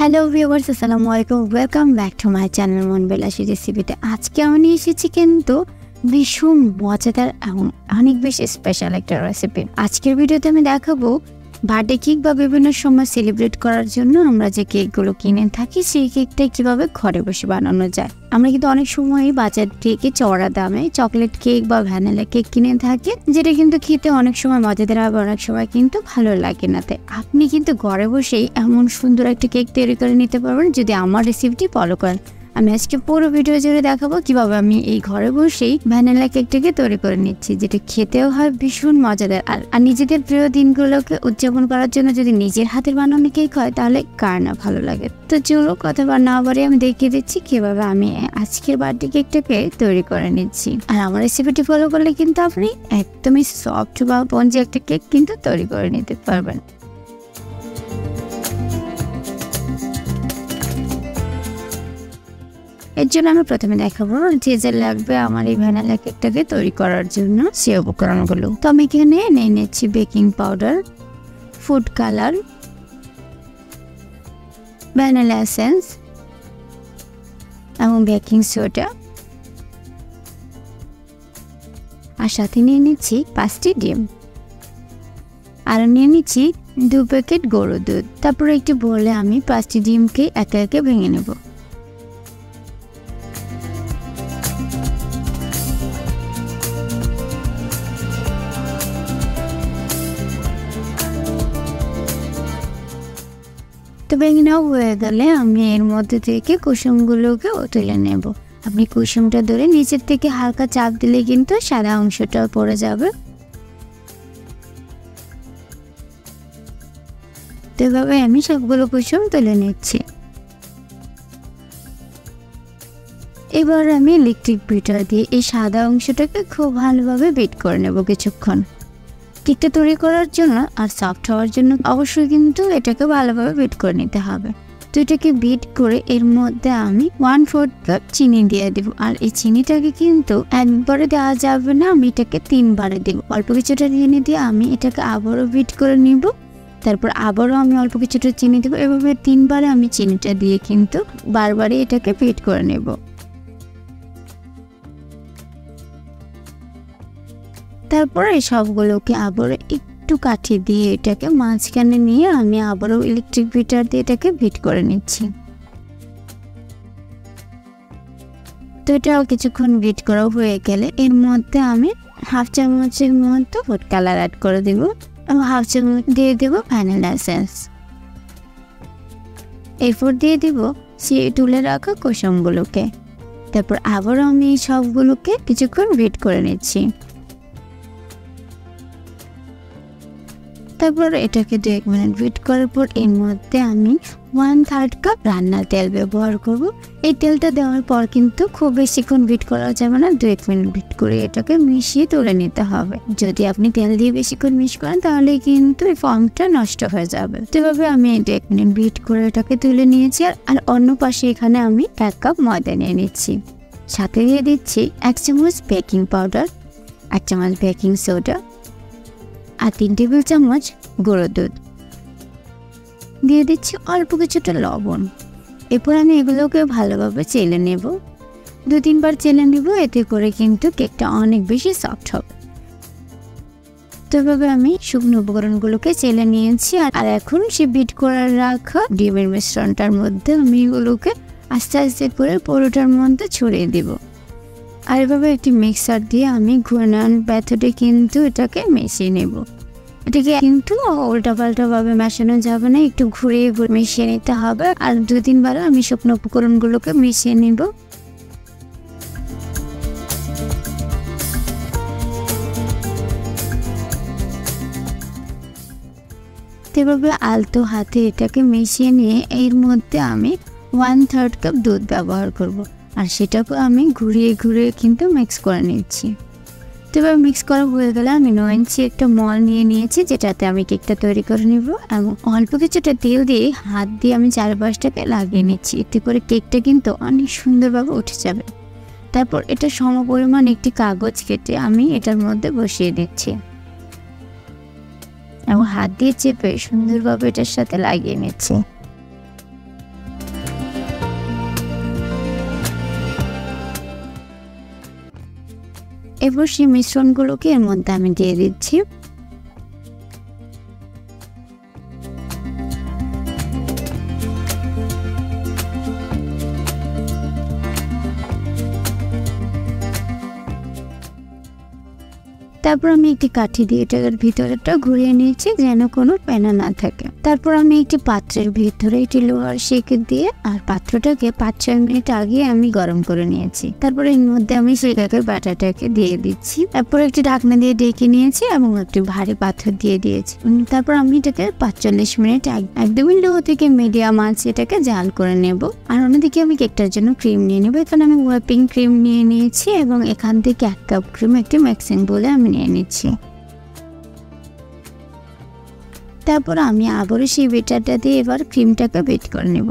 Hello viewers, আসসালামু আলাইকুম। Welcome back to my channel Monobilashi রেসিপিতে। আজকে আমি নিয়ে এসেছি কিন্তু ভীষণ মজাদার এবং অনেক বেশি স্পেশাল একটা রেসিপি। আজকের ভিডিওতে আমি দেখাবো বার্থডে কেক বা বিভিন্ন সময় সেলিব্রেট করার জন্য আমরা যে কেকগুলো কিনে থাকি সেই কেকটা কিভাবে ঘরে বসে বানানো যায়। আমরা কিন্তু অনেক সময় বাজার থেকে চড়া দামে চকলেট কেক বা ভ্যানিলা কেক কিনে থাকি, যেটা কিন্তু খেতে অনেক সময় মজাদার হবে, অনেক সময় কিন্তু ভালো লাগে না। তাই আপনি কিন্তু ঘরে বসেই এমন সুন্দর একটা কেক তৈরি করে নিতে পারবেন যদি আমার রেসিপিটি ফলো করেন। আমি আজকে পুরো ভিডিও জুড়ে দেখাবো কিভাবে আমি এই ঘরে বসেই ভ্যানিলা কেকটাকে তৈরি করে নিচ্ছি, যেটা খেতেও হয় ভীষণ মজাদার। আর নিজেদের প্রিয় দিনগুলোকে উদযাপন করার জন্য যদি নিজের হাতের বানানো কেক হয় তাহলে কার না ভালো লাগে। তো চলো কথা না বলে আমি দেখিয়ে দিচ্ছি কিভাবে আমি আজকের বার্থডে কেকটাকে তৈরি করে নিচ্ছি। আর আমার রেসিপিটি ফলো করলে কিন্তু আপনি একদমই সফট বা স্পঞ্জি একটা কেক কিন্তু তৈরি করে নিতে পারবেন। এর জন্য আমি প্রথমে দেখাবো যে লাগবে আমার এই ভ্যানিলা কেকটাকে তৈরি করার জন্য সেই উপকরণগুলো। তো আমি এখানে নিয়ে নিচ্ছি baking powder, food colour, vanilla essence এবং বেকিং সোডা, আর সাথে নিয়ে নিচ্ছি 5টি ডিম, আর নিয়ে নিচ্ছি 2 প্যাকেট গরুর দুধ। তারপরে একটি বলে আমি 5টি ডিমকে একে একে ভেঙে নেব। তো ভেঙে নেওয়া হয়ে গেলে আমি এর মধ্যে থেকে কুসুমগুলোকে তুলে নেব। আপনি কুসুমটা ধরে নিচের থেকে হালকা চাপ দিলে কিন্তু সাদা অংশটা পড়ে যাবে। তো এভাবে আমি সবগুলো কুসুম তুলে নিচ্ছি। এবার আমি ইলেকট্রিক বিটার দিয়ে এই সাদা অংশটাকে খুব ভালোভাবে বিট করে নেব কিছুক্ষণ। কেকটা তৈরি করার জন্য আর সফট হওয়ার জন্য অবশ্যই কিন্তু এটাকে ভালোভাবে বিট করে নিতে হবে। তো এটাকে বিট করে এর মধ্যে আমি 1/4 কাপ চিনি দিয়ে দেবো। আর এই চিনিটাকে কিন্তু একবারে দেওয়া যাবে না, আমি এটাকে 3 বারে দেবো। অল্প কিছুটা চিনি দিয়ে আমি এটাকে আবারও বিট করে নিব, তারপর আবারও আমি অল্প কিছুটা চিনি দেবো। এভাবে 3 বারে আমি চিনিটা দিয়ে কিন্তু বারবারই এটাকে বিট করে নেব। তারপরে সবগুলোকে আবারও একটু কাঠি দিয়ে এটাকে মাঝখানে নিয়ে আমি আবারও ইলেকট্রিক বিটার দিয়ে এটাকে বিট করে নিচ্ছি। তো এটাও কিছুক্ষণ বিট করা হয়ে গেলে এর মধ্যে আমি 1/2 চামচের মতো ফুড কালার অ্যাড করে দেব এবং 1/2 চামচ দিয়ে দেব ভ্যানিলা এসেন্স। এরপর দিয়ে দেব সেই তুলে রাখা কুসুমগুলোকে। তারপর আবারও আমি সবগুলোকে কিছুক্ষণ বিট করে নিচ্ছি। তারপর এটাকে 1 মিনিট বিট করার পর এর মধ্যে আমি 1/3 কাপ রান্নার তেল ব্যবহার করব। এই তেলটা দেওয়ার পর কিন্তু খুব বেশিক্ষণ বিট করা যাবে না, 2 মিনিট বিট করে এটাকে মিশিয়ে তুলে নিতে হবে। যদি আপনি তেল দিয়ে বেশিক্ষণ মিশ করেন তাহলে কিন্তু এই ফর্মটা নষ্ট হয়ে যাবে। তো এভাবে আমি 1 মিনিট বিট করে এটাকে তুলে নিয়েছি। আর অন্য পাশে এখানে আমি 1 কাপ ময়দা নিয়ে নিচ্ছি। সাথে দিয়ে দিচ্ছি 1 চামচ বেকিং পাউডার, 1 চামচ বেকিং সোডা আর 3 টেবিল চামচ গুঁড়ো দুধ। দিয়ে দিচ্ছি অল্প কিছুটা লবণ। এরপর আমি এগুলোকে ভালোভাবে চেলে নেব, 2-3 বার চেলে নেব, এতে করে কিন্তু কেকটা অনেক বেশি সফট হবে। তো এভাবে আমি শুকনো উপকরণগুলোকে চেলে নিয়েছি। আর এখন সে বিট করে রাখা ডিমের মিশ্রণটার মধ্যে আমি এগুলোকে আস্তে আস্তে করে পুরোটার মধ্যে ছড়িয়ে দেব। আর এভাবে একটি মিক্সার দিয়ে আমি ঘূর্ণায়ন মেথডে কিন্তু এটাকে মিশিয়ে নেব। এটাকে কিন্তু উল্টাপাল্টা ভাবে মেশানো যাবে না, একটু ঘুরিয়ে মিশিয়ে নিতে হবে। আর 2-3 বার আমি শুকনো উপকরণগুলোকে মিশিয়ে নিব। এভাবে আলতো হাতে এটাকে মিশিয়ে নিয়ে এর মধ্যে আমি 1/3 কাপ দুধ ব্যবহার করব। আর সেটাকে আমি ঘুরিয়ে ঘুরিয়ে কিন্তু মিক্স করে নিচ্ছি। তো এবার মিক্স করা হয়ে গেলে আমি 9 ইঞ্চি একটা মল নিয়ে নিয়েছি, যেটাতে আমি কেকটা তৈরি করে নিব। এবং অল্প কিছুটা তেল দিয়ে হাত দিয়ে আমি চারপাশটাকে লাগিয়ে নিচ্ছি, এতে করে কেকটা কিন্তু অনেক সুন্দরভাবে উঠে যাবে। তারপর এটা সমপরিমাণ একটি কাগজ কেটে আমি এটার মধ্যে বসিয়ে দিচ্ছি। এবং হাত দিয়ে চেপে সুন্দরভাবে এটার সাথে লাগিয়ে নিচ্ছি। এবার সেই মিশ্রণগুলোকে এর মধ্যে আমি দিয়ে দিচ্ছি। তারপর আমি একটি কাঠি দিয়ে এটার ভিতরেটা ঘুরিয়ে নিয়েছি যেন কোনো পেনা না থাকে। তারপর আমি একটি পাত্রের ভিতরে একটি লোহার শিক দিয়ে আর পাত্রটাকে 5-6 মিনিট আগে আমি গরম করে নিয়েছি। তারপর এর মধ্যে আমি শিকাকে বাটাটাকে দিয়ে দিচ্ছি। তারপর একটি ঢাকনা দিয়ে ঢেকে নিয়েছি এবং একটি ভারী পাত্র দিয়ে দিয়েছি। তারপর আমি এটাকে 45 মিনিট একদমই লো থেকে মিডিয়াম আঁচে এটাকে জাল করে নেব। আর অন্যদিকে আমি কেকটার জন্য ক্রিম নিয়ে নেব। এখানে আমি হুইপিং ক্রিম নিয়ে নিয়েছি এবং এখান থেকে 1 কাপ ক্রিম একটি মিক্সিং বলে আমি নিয়ে নিচ্ছি। তারপর আমি আবারও সেই বেটারটা দিয়ে এবার ক্রিমটাকে বিট করে নেব।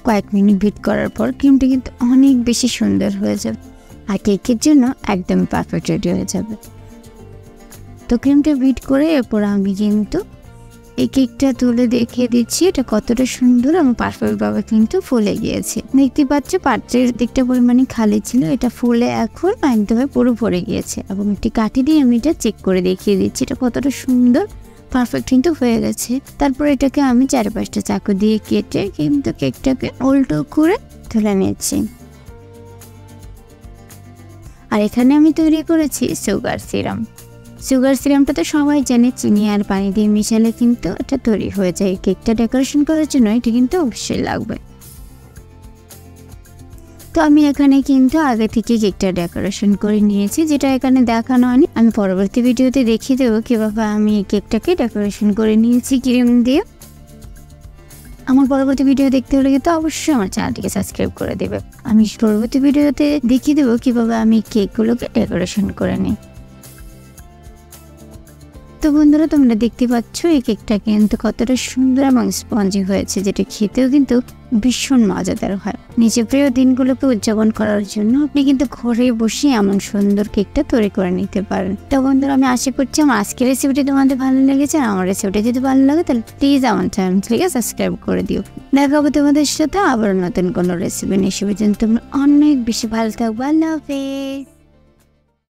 কয়েক মিনিট বিট করার পর ক্রিমটা কিন্তু অনেক বেশি সুন্দর হয়ে যাবে আর কেকের জন্য একদম পারফেক্ট রেডি হয়ে যাবে। তো ক্রিমটা বিট করে এরপর আমি কিন্তু এই কেকটা তুলে দেখিয়ে দিচ্ছি এটা কতটা সুন্দর এবং পারফেক্ট ভাবে কিন্তু ফুলে গিয়েছে। দেখতে পাচ্ছ পাত্রের দিকটা পরিমাণে খালি ছিল, এটা ফুলে এখন একদমই পুরো ভরে গিয়েছে এবং একটি কাঠি দিয়ে আমি এটা চেক করে দেখিয়ে দিচ্ছি এটা কতটা সুন্দর পারফেক্ট কিন্তু হয়ে গেছে। তারপর এটাকে আমি 4-5টা চাকু দিয়ে কেটে কিন্তু কেকটাকে উল্টো করে তুলে নিয়েছি। আর এখানে আমি তৈরি করেছি সুগার সিরাম। সুগার সিরামটা তো সবাই জানে, চিনি আর পানি দিয়ে মিশালে কিন্তু এটা তৈরি হয়ে যায়। কেকটা ডেকোরেশন করার জন্য এটা কিন্তু অবশ্যই লাগবে। তো আমি এখানে কিন্তু আগে থেকে কেকটা ডেকোরেশন করে নিয়েছি, যেটা এখানে দেখানো হয়নি। আমি পরবর্তী ভিডিওতে দেখিয়ে দেবো কিভাবে আমি কেকটাকে ডেকোরেশন করে নিয়েছি ক্রিম দিয়ে। আমার পরবর্তী ভিডিও দেখতে হলে কিন্তু অবশ্যই আমার চ্যানেলটিকে সাবস্ক্রাইব করে দেবে। আমি পরবর্তী ভিডিওতে দেখিয়ে দেবো কিভাবে আমি কেকগুলোকে ডেকোরেশন করে নিই। তো বন্ধুরা তোমরা দেখতে পাচ্ছ এই কেকটা কিন্তু কতটা সুন্দর এবং স্পঞ্জি হয়েছে, যেটা খেতেও কিন্তু ভীষণ মজাদার হয়। নিজের প্রিয় দিনগুলোকে উদযাপন করার জন্য আপনি কিন্তু ঘরে বসে এমন সুন্দর কেকটা তৈরি করে নিতে পারেন। তো বন্ধুরা আমি আশা করছি আমার আজকের রেসিপিটি তোমাদের ভালো লেগেছে। আর আমার রেসিপিটি যদি ভালো লাগে তাহলে প্লিজ আমার চ্যানেলটিকে সাবস্ক্রাইব করে দিও। দেখা হবে তোমাদের সাথে আবার নতুন কোনো রেসিপি নিয়ে। সে পর্যন্ত তোমরা অনেক বেশি ভালো থাকবে। আল্লাহ হাফেজ।